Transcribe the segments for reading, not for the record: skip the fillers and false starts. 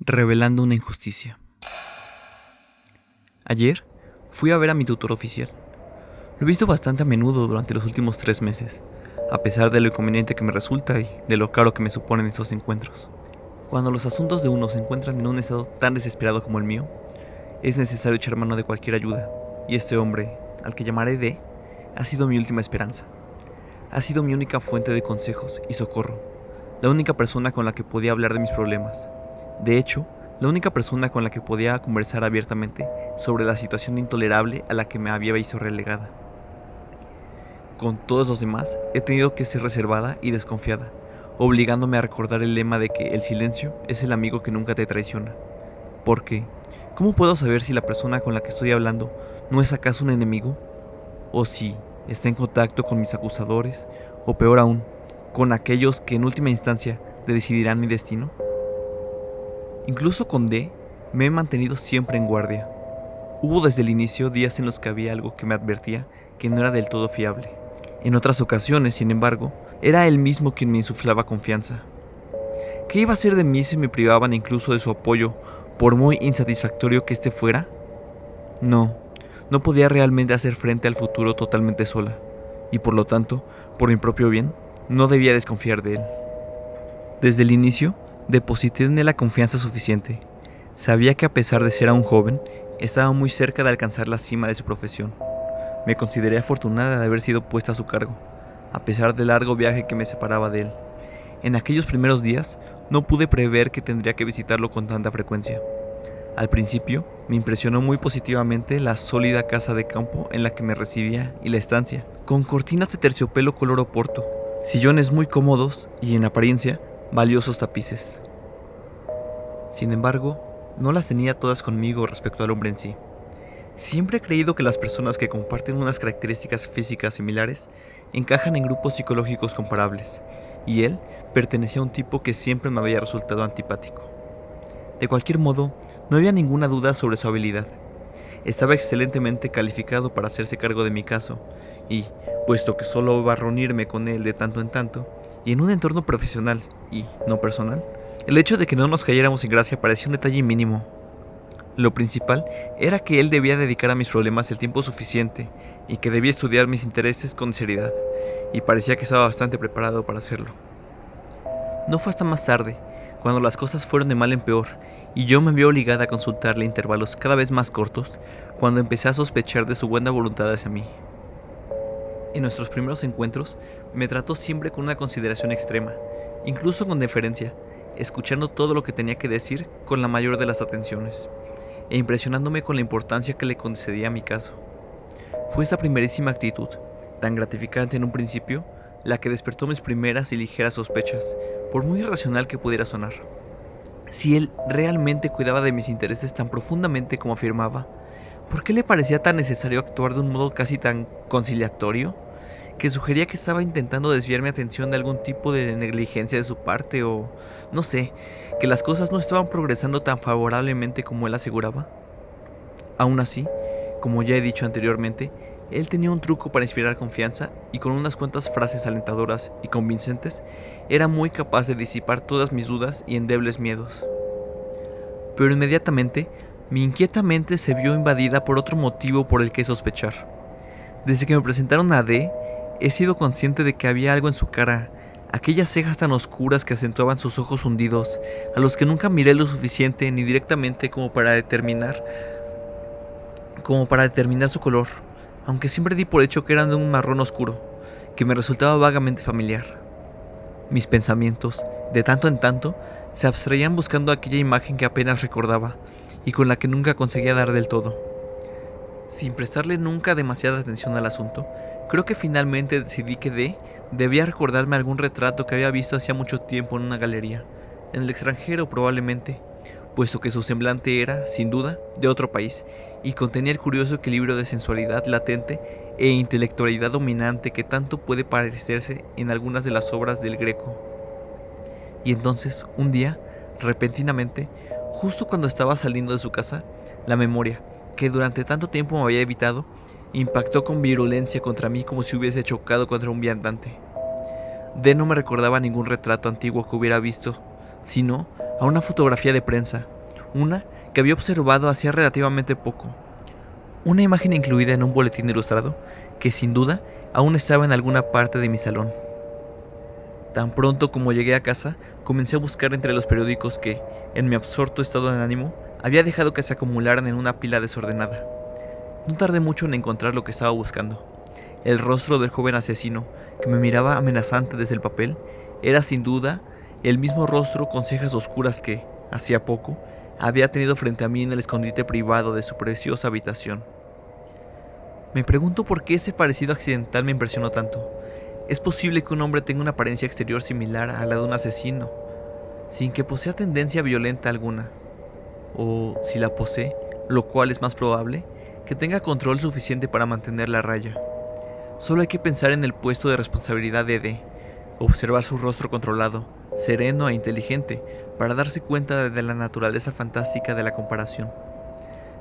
Revelando una injusticia. Ayer fui a ver a mi tutor oficial. Lo he visto bastante a menudo durante los últimos 3 meses, a pesar de lo inconveniente que me resulta y de lo caro que me suponen esos encuentros. Cuando los asuntos de uno se encuentran en un estado tan desesperado como el mío, es necesario echar mano de cualquier ayuda, y este hombre, al que llamaré D, ha sido mi última esperanza. Ha sido mi única fuente de consejos y socorro, la única persona con la que podía hablar de mis problemas. De hecho, la única persona con la que podía conversar abiertamente sobre la situación intolerable a la que me había visto relegada. Con todos los demás, he tenido que ser reservada y desconfiada, obligándome a recordar el lema de que el silencio es el amigo que nunca te traiciona. Porque, ¿cómo puedo saber si la persona con la que estoy hablando no es acaso un enemigo? ¿O si está en contacto con mis acusadores? ¿O peor aún, con aquellos que en última instancia decidirán mi destino? Incluso con D, me he mantenido siempre en guardia. Hubo desde el inicio días en los que había algo que me advertía que no era del todo fiable. En otras ocasiones, sin embargo, era él mismo quien me insuflaba confianza. ¿Qué iba a ser de mí si me privaban incluso de su apoyo, por muy insatisfactorio que éste fuera? No podía realmente hacer frente al futuro totalmente sola, y por lo tanto, por mi propio bien, no debía desconfiar de él. Desde el inicio, deposité en él la confianza suficiente. Sabía que a pesar de ser aún joven, estaba muy cerca de alcanzar la cima de su profesión. Me consideré afortunada de haber sido puesta a su cargo, a pesar del largo viaje que me separaba de él. En aquellos primeros días, no pude prever que tendría que visitarlo con tanta frecuencia. Al principio, me impresionó muy positivamente la sólida casa de campo en la que me recibía y la estancia, con cortinas de terciopelo color oporto, sillones muy cómodos y, en apariencia, valiosos tapices. Sin embargo, no las tenía todas conmigo respecto al hombre en sí. Siempre he creído que las personas que comparten unas características físicas similares encajan en grupos psicológicos comparables, y él pertenecía a un tipo que siempre me había resultado antipático. De cualquier modo, no había ninguna duda sobre su habilidad. Estaba excelentemente calificado para hacerse cargo de mi caso, y, puesto que solo iba a reunirme con él de tanto en tanto, y en un entorno profesional y no personal, el hecho de que no nos cayéramos en gracia parecía un detalle mínimo. Lo principal era que él debía dedicar a mis problemas el tiempo suficiente y que debía estudiar mis intereses con seriedad, y parecía que estaba bastante preparado para hacerlo. No fue hasta más tarde, cuando las cosas fueron de mal en peor y yo me vi obligada a consultarle a intervalos cada vez más cortos, cuando empecé a sospechar de su buena voluntad hacia mí. En nuestros primeros encuentros me trató siempre con una consideración extrema, incluso con deferencia, escuchando todo lo que tenía que decir con la mayor de las atenciones, e impresionándome con la importancia que le concedía a mi caso. Fue esta primerísima actitud, tan gratificante en un principio, la que despertó mis primeras y ligeras sospechas, por muy irracional que pudiera sonar. Si él realmente cuidaba de mis intereses tan profundamente como afirmaba, ¿por qué le parecía tan necesario actuar de un modo casi tan conciliatorio, que sugería que estaba intentando desviar mi atención de algún tipo de negligencia de su parte o, no sé, que las cosas no estaban progresando tan favorablemente como él aseguraba? Aún así, como ya he dicho anteriormente, él tenía un truco para inspirar confianza y con unas cuantas frases alentadoras y convincentes era muy capaz de disipar todas mis dudas y endebles miedos. Pero inmediatamente, mi inquieta mente se vio invadida por otro motivo por el que sospechar. Desde que me presentaron a D, he sido consciente de que había algo en su cara, aquellas cejas tan oscuras que acentuaban sus ojos hundidos, a los que nunca miré lo suficiente ni directamente como para determinar su color, aunque siempre di por hecho que eran de un marrón oscuro, que me resultaba vagamente familiar. Mis pensamientos, de tanto en tanto, se abstraían buscando aquella imagen que apenas recordaba y con la que nunca conseguía dar del todo. Sin prestarle nunca demasiada atención al asunto, creo que finalmente decidí que D debía recordarme algún retrato que había visto hacía mucho tiempo en una galería, en el extranjero probablemente, puesto que su semblante era, sin duda, de otro país y contenía el curioso equilibrio de sensualidad latente e intelectualidad dominante que tanto puede parecerse en algunas de las obras del Greco. Y entonces, un día, repentinamente, justo cuando estaba saliendo de su casa, la memoria, que durante tanto tiempo me había evitado, impactó con virulencia contra mí como si hubiese chocado contra un viandante. D no me recordaba ningún retrato antiguo que hubiera visto, sino a una fotografía de prensa, una que había observado hacía relativamente poco. Una imagen incluida en un boletín ilustrado que sin duda aún estaba en alguna parte de mi salón. Tan pronto como llegué a casa, comencé a buscar entre los periódicos que, en mi absorto estado de ánimo, había dejado que se acumularan en una pila desordenada. No tardé mucho en encontrar lo que estaba buscando. El rostro del joven asesino, que me miraba amenazante desde el papel, era sin duda el mismo rostro con cejas oscuras que, hacía poco, había tenido frente a mí en el escondite privado de su preciosa habitación. Me pregunto por qué ese parecido accidental me impresionó tanto. ¿Es posible que un hombre tenga una apariencia exterior similar a la de un asesino, sin que posea tendencia violenta alguna? O, si la posee, lo cual es más probable, que tenga control suficiente para mantener la raya. Solo hay que pensar en el puesto de responsabilidad de D, observar su rostro controlado, sereno e inteligente, para darse cuenta de la naturaleza fantástica de la comparación.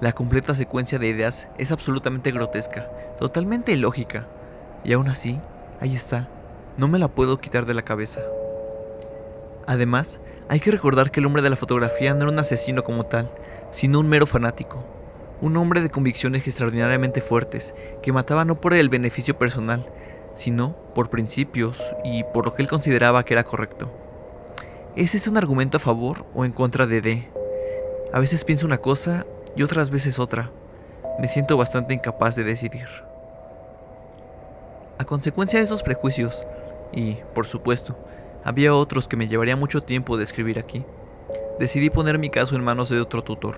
La completa secuencia de ideas es absolutamente grotesca, totalmente ilógica, y aún así, ahí está, no me la puedo quitar de la cabeza. Además, hay que recordar que el hombre de la fotografía no era un asesino como tal, sino un mero fanático. Un hombre de convicciones extraordinariamente fuertes, que mataba no por el beneficio personal, sino por principios y por lo que él consideraba que era correcto. ¿Ese es un argumento a favor o en contra de D? A veces pienso una cosa y otras veces otra. Me siento bastante incapaz de decidir. A consecuencia de esos prejuicios, y, por supuesto, había otros que me llevaría mucho tiempo describir aquí, decidí poner mi caso en manos de otro tutor.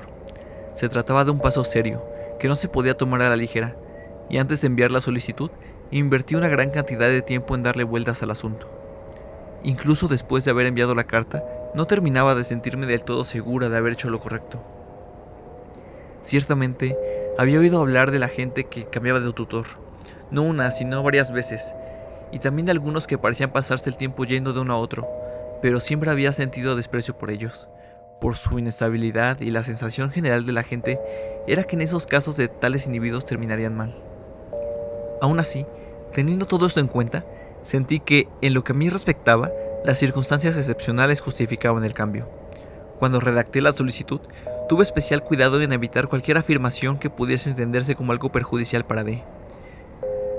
Se trataba de un paso serio, que no se podía tomar a la ligera, y antes de enviar la solicitud, invertí una gran cantidad de tiempo en darle vueltas al asunto. Incluso después de haber enviado la carta, no terminaba de sentirme del todo segura de haber hecho lo correcto. Ciertamente, había oído hablar de la gente que cambiaba de tutor, no una, sino varias veces, y también de algunos que parecían pasarse el tiempo yendo de uno a otro, pero siempre había sentido desprecio por ellos, por su inestabilidad, y la sensación general de la gente era que en esos casos de tales individuos terminarían mal. Aún así, teniendo todo esto en cuenta, sentí que, en lo que a mí respectaba, las circunstancias excepcionales justificaban el cambio. Cuando redacté la solicitud, tuve especial cuidado en evitar cualquier afirmación que pudiese entenderse como algo perjudicial para D.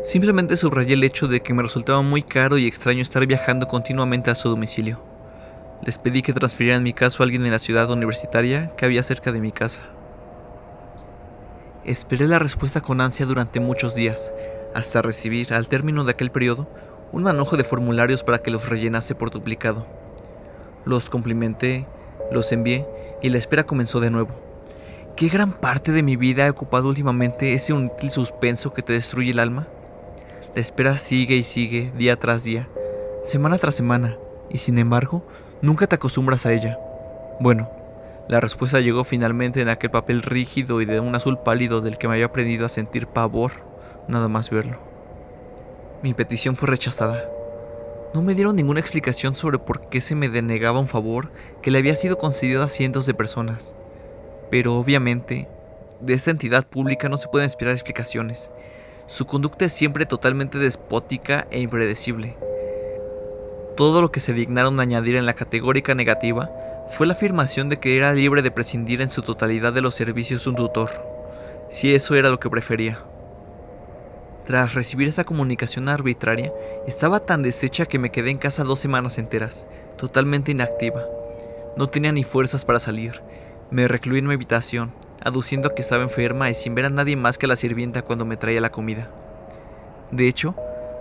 Simplemente subrayé el hecho de que me resultaba muy caro y extraño estar viajando continuamente a su domicilio. Les pedí que transfirieran mi caso a alguien en la ciudad universitaria que había cerca de mi casa. Esperé la respuesta con ansia durante muchos días, hasta recibir, al término de aquel periodo, un manojo de formularios para que los rellenase por duplicado. Los cumplimenté, los envié y la espera comenzó de nuevo. ¿Qué gran parte de mi vida ha ocupado últimamente ese inútil suspenso que te destruye el alma? La espera sigue y sigue, día tras día, semana tras semana, y sin embargo, nunca te acostumbras a ella. Bueno, la respuesta llegó finalmente en aquel papel rígido y de un azul pálido del que me había aprendido a sentir pavor nada más verlo. Mi petición fue rechazada. No me dieron ninguna explicación sobre por qué se me denegaba un favor que le había sido concedido a cientos de personas. Pero obviamente, de esta entidad pública no se pueden esperar explicaciones. Su conducta es siempre totalmente despótica e impredecible. Todo lo que se dignaron añadir en la categórica negativa fue la afirmación de que era libre de prescindir en su totalidad de los servicios de un tutor, si eso era lo que prefería. Tras recibir esta comunicación arbitraria, estaba tan deshecha que me quedé en casa 2 semanas enteras, totalmente inactiva. No tenía ni fuerzas para salir. Me recluí en mi habitación, aduciendo que estaba enferma y sin ver a nadie más que a la sirvienta cuando me traía la comida. De hecho,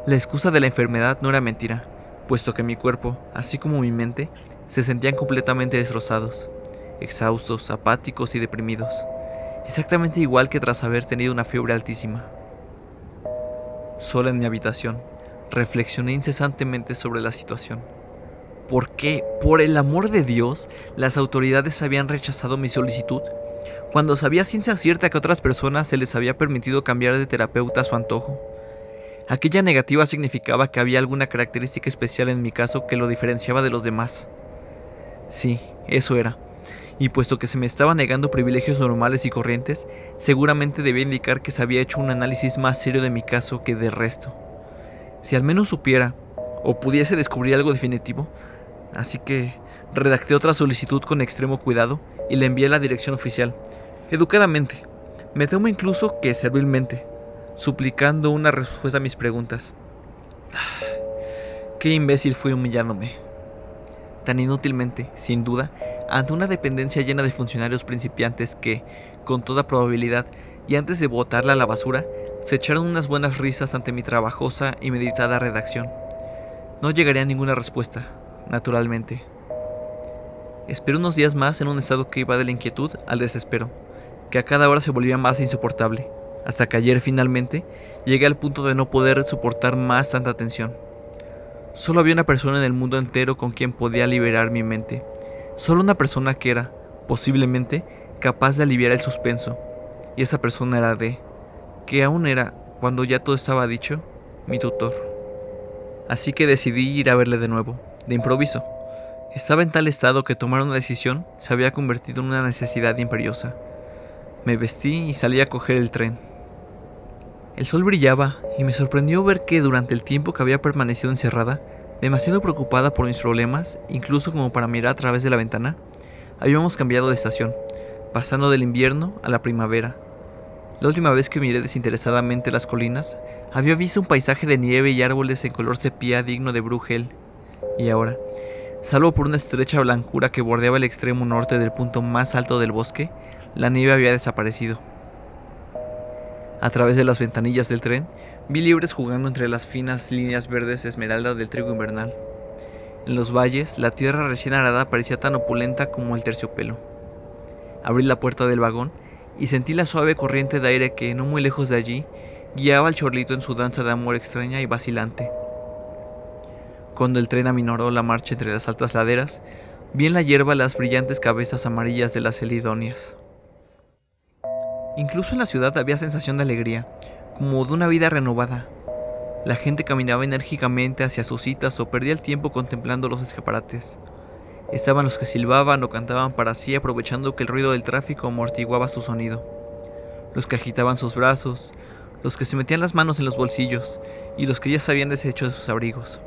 la excusa de la enfermedad no era mentira, puesto que mi cuerpo, así como mi mente, se sentían completamente destrozados, exhaustos, apáticos y deprimidos, exactamente igual que tras haber tenido una fiebre altísima. Sola en mi habitación, reflexioné incesantemente sobre la situación. ¿Por qué, por el amor de Dios, las autoridades habían rechazado mi solicitud, cuando sabía a ciencia cierta que a otras personas se les había permitido cambiar de terapeuta a su antojo? Aquella negativa significaba que había alguna característica especial en mi caso que lo diferenciaba de los demás. Sí, eso era. Y puesto que se me estaba negando privilegios normales y corrientes, seguramente debía indicar que se había hecho un análisis más serio de mi caso que del resto. Si al menos supiera, o pudiese descubrir algo definitivo, así que Redacté otra solicitud con extremo cuidado y la envié a la dirección oficial, educadamente, me temo incluso que servilmente, suplicando una respuesta a mis preguntas. Qué imbécil fui humillándome. Tan inútilmente, sin duda, ante una dependencia llena de funcionarios principiantes que, con toda probabilidad, y antes de botarla a la basura, se echaron unas buenas risas ante mi trabajosa y meditada redacción. No llegaría a ninguna respuesta, naturalmente. Esperé unos días más en un estado que iba de la inquietud al desespero, que a cada hora se volvía más insoportable, hasta que ayer finalmente llegué al punto de no poder soportar más tanta tensión. Solo había una persona en el mundo entero con quien podía liberar mi mente, solo una persona que era, posiblemente, capaz de aliviar el suspenso, y esa persona era D, que aún era, cuando ya todo estaba dicho, mi tutor. Así que decidí ir a verle de nuevo, de improviso. Estaba en tal estado que tomar una decisión se había convertido en una necesidad imperiosa. Me vestí y salí a coger el tren. El sol brillaba y me sorprendió ver que durante el tiempo que había permanecido encerrada, demasiado preocupada por mis problemas, incluso como para mirar a través de la ventana, habíamos cambiado de estación, pasando del invierno a la primavera. La última vez que miré desinteresadamente las colinas, había visto un paisaje de nieve y árboles en color sepia digno de Bruegel, y ahora, salvo por una estrecha blancura que bordeaba el extremo norte del punto más alto del bosque, la nieve había desaparecido. A través de las ventanillas del tren, vi liebres jugando entre las finas líneas verdes esmeralda del trigo invernal. En los valles, la tierra recién arada parecía tan opulenta como el terciopelo. Abrí la puerta del vagón y sentí la suave corriente de aire que, no muy lejos de allí, guiaba al chorlito en su danza de amor extraña y vacilante. Cuando el tren aminoró la marcha entre las altas laderas, vi en la hierba las brillantes cabezas amarillas de las helidonias. Incluso en la ciudad había sensación de alegría, como de una vida renovada. La gente caminaba enérgicamente hacia sus citas o perdía el tiempo contemplando los escaparates. Estaban los que silbaban o cantaban para sí, aprovechando que el ruido del tráfico amortiguaba su sonido. Los que agitaban sus brazos, los que se metían las manos en los bolsillos y los que ya se habían deshecho de sus abrigos.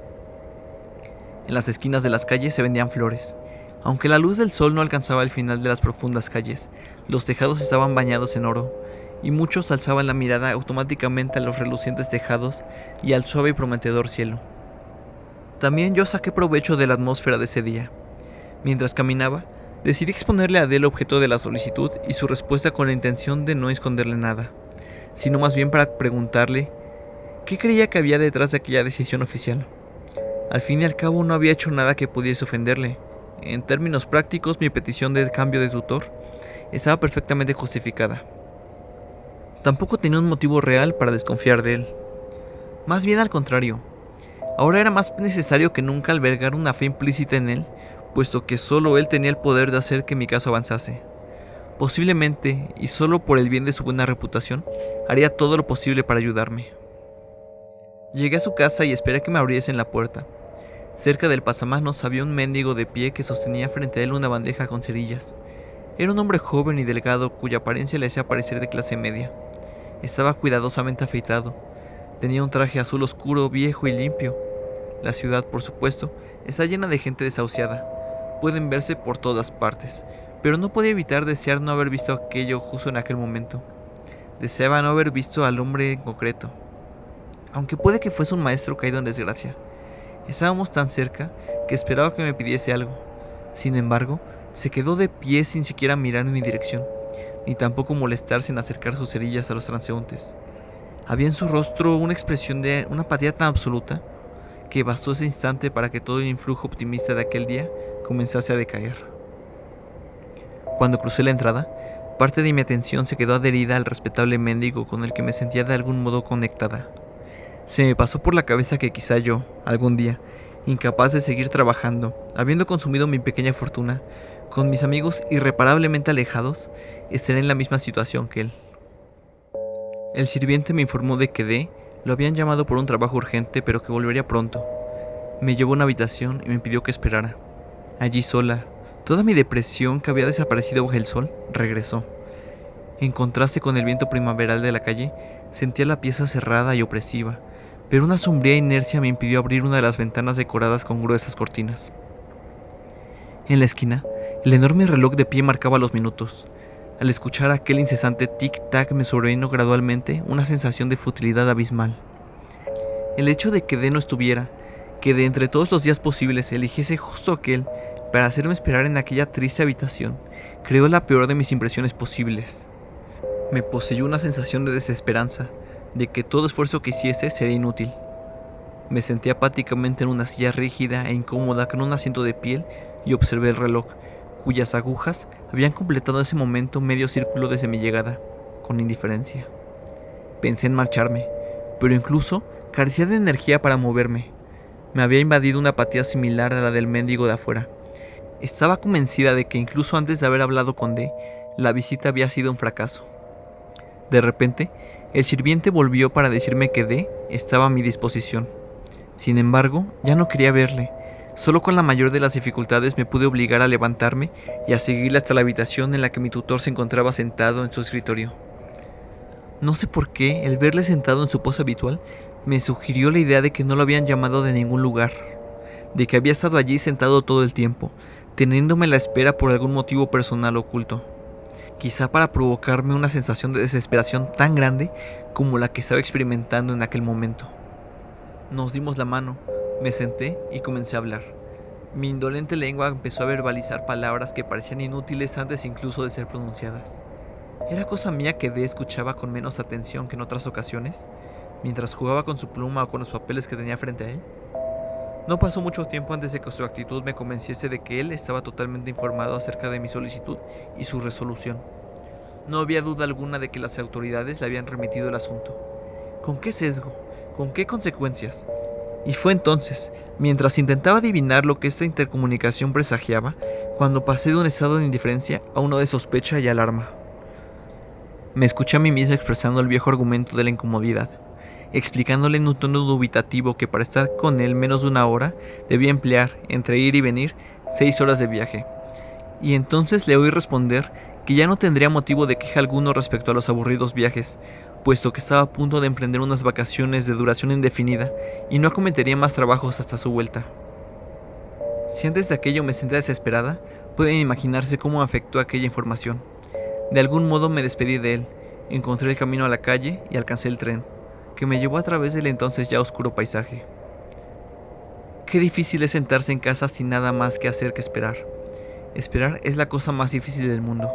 En las esquinas de las calles se vendían flores. Aunque la luz del sol no alcanzaba el final de las profundas calles, los tejados estaban bañados en oro, y muchos alzaban la mirada automáticamente a los relucientes tejados y al suave y prometedor cielo. También yo saqué provecho de la atmósfera de ese día. Mientras caminaba, decidí exponerle a Adele el objeto de la solicitud y su respuesta con la intención de no esconderle nada, sino más bien para preguntarle qué creía que había detrás de aquella decisión oficial. Al fin y al cabo no había hecho nada que pudiese ofenderle. En términos prácticos, mi petición de cambio de tutor estaba perfectamente justificada. Tampoco tenía un motivo real para desconfiar de él. Más bien al contrario. Ahora era más necesario que nunca albergar una fe implícita en él, puesto que solo él tenía el poder de hacer que mi caso avanzase. Posiblemente, y solo por el bien de su buena reputación, haría todo lo posible para ayudarme. Llegué a su casa y esperé que me abriesen la puerta. Cerca del pasamanos había un mendigo de pie que sostenía frente a él una bandeja con cerillas. Era un hombre joven y delgado cuya apariencia le hacía parecer de clase media. Estaba cuidadosamente afeitado. Tenía un traje azul oscuro, viejo y limpio. La ciudad, por supuesto, está llena de gente desahuciada. Pueden verse por todas partes, pero no podía evitar desear no haber visto aquello justo en aquel momento. Deseaba no haber visto al hombre en concreto, aunque puede que fuese un maestro caído en desgracia. Estábamos tan cerca que esperaba que me pidiese algo. Sin embargo, se quedó de pie sin siquiera mirar en mi dirección, ni tampoco molestarse en acercar sus cerillas a los transeúntes. Había en su rostro una expresión de una apatía tan absoluta que bastó ese instante para que todo el influjo optimista de aquel día comenzase a decaer. Cuando crucé la entrada, parte de mi atención se quedó adherida al respetable mendigo con el que me sentía de algún modo conectada. Se me pasó por la cabeza que quizá yo, algún día, incapaz de seguir trabajando, habiendo consumido mi pequeña fortuna, con mis amigos irreparablemente alejados, estaré en la misma situación que él. El sirviente me informó de que D lo habían llamado por un trabajo urgente, pero que volvería pronto. Me llevó a una habitación y me pidió que esperara. Allí sola, toda mi depresión que había desaparecido bajo el sol, regresó. En contraste con el viento primaveral de la calle, sentía la pieza cerrada y opresiva, pero una sombría inercia me impidió abrir una de las ventanas decoradas con gruesas cortinas. En la esquina, el enorme reloj de pie marcaba los minutos. Al escuchar aquel incesante tic-tac me sobrevino gradualmente una sensación de futilidad abismal. El hecho de que D no estuviera, que de entre todos los días posibles eligiese justo aquel para hacerme esperar en aquella triste habitación, creó la peor de mis impresiones posibles. Me poseyó una sensación de desesperanza, de que todo esfuerzo que hiciese sería inútil. Me senté apáticamente en una silla rígida e incómoda con un asiento de piel y observé el reloj, cuyas agujas habían completado en ese momento medio círculo desde mi llegada, con indiferencia. Pensé en marcharme, pero incluso carecía de energía para moverme. Me había invadido una apatía similar a la del mendigo de afuera. Estaba convencida de que incluso antes de haber hablado con D, la visita había sido un fracaso. De repente, el sirviente volvió para decirme que D estaba a mi disposición. Sin embargo, ya no quería verle. Solo con la mayor de las dificultades me pude obligar a levantarme y a seguirle hasta la habitación en la que mi tutor se encontraba sentado en su escritorio. No sé por qué, el verle sentado en su pose habitual, me sugirió la idea de que no lo habían llamado de ningún lugar, de que había estado allí sentado todo el tiempo, teniéndome a la espera por algún motivo personal oculto. Quizá para provocarme una sensación de desesperación tan grande como la que estaba experimentando en aquel momento. Nos dimos la mano, me senté y comencé a hablar. Mi indolente lengua empezó a verbalizar palabras que parecían inútiles antes incluso de ser pronunciadas. ¿Era cosa mía que D escuchaba con menos atención que en otras ocasiones, mientras jugaba con su pluma o con los papeles que tenía frente a él? No pasó mucho tiempo antes de que su actitud me convenciese de que él estaba totalmente informado acerca de mi solicitud y su resolución. No había duda alguna de que las autoridades le habían remitido el asunto. ¿Con qué sesgo? ¿Con qué consecuencias? Y fue entonces, mientras intentaba adivinar lo que esta intercomunicación presagiaba, cuando pasé de un estado de indiferencia a uno de sospecha y alarma. Me escuché a mí mismo expresando el viejo argumento de la incomodidad, explicándole en un tono dubitativo que para estar con él menos de una hora debía emplear, entre ir y venir, 6 horas de viaje. Y entonces le oí responder que ya no tendría motivo de queja alguno respecto a los aburridos viajes, puesto que estaba a punto de emprender unas vacaciones de duración indefinida y no acometería más trabajos hasta su vuelta. Si antes de aquello me sentía desesperada, pueden imaginarse cómo me afectó aquella información. De algún modo me despedí de él, encontré el camino a la calle y alcancé el tren, que me llevó a través del entonces ya oscuro paisaje. Qué difícil es sentarse en casa sin nada más que hacer que esperar. Esperar es la cosa más difícil del mundo.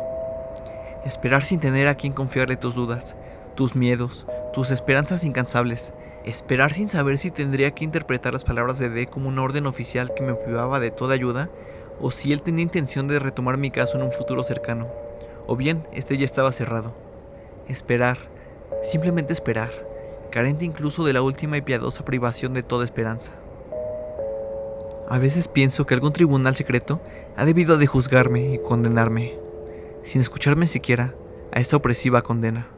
Esperar sin tener a quien confiarle tus dudas, tus miedos, tus esperanzas incansables. Esperar sin saber si tendría que interpretar las palabras de D como una orden oficial que me privaba de toda ayuda, o si él tenía intención de retomar mi caso en un futuro cercano, o bien este ya estaba cerrado. Esperar, simplemente esperar, carente incluso de la última y piadosa privación de toda esperanza. A veces pienso que algún tribunal secreto ha debido de juzgarme y condenarme, sin escucharme siquiera a esta opresiva condena.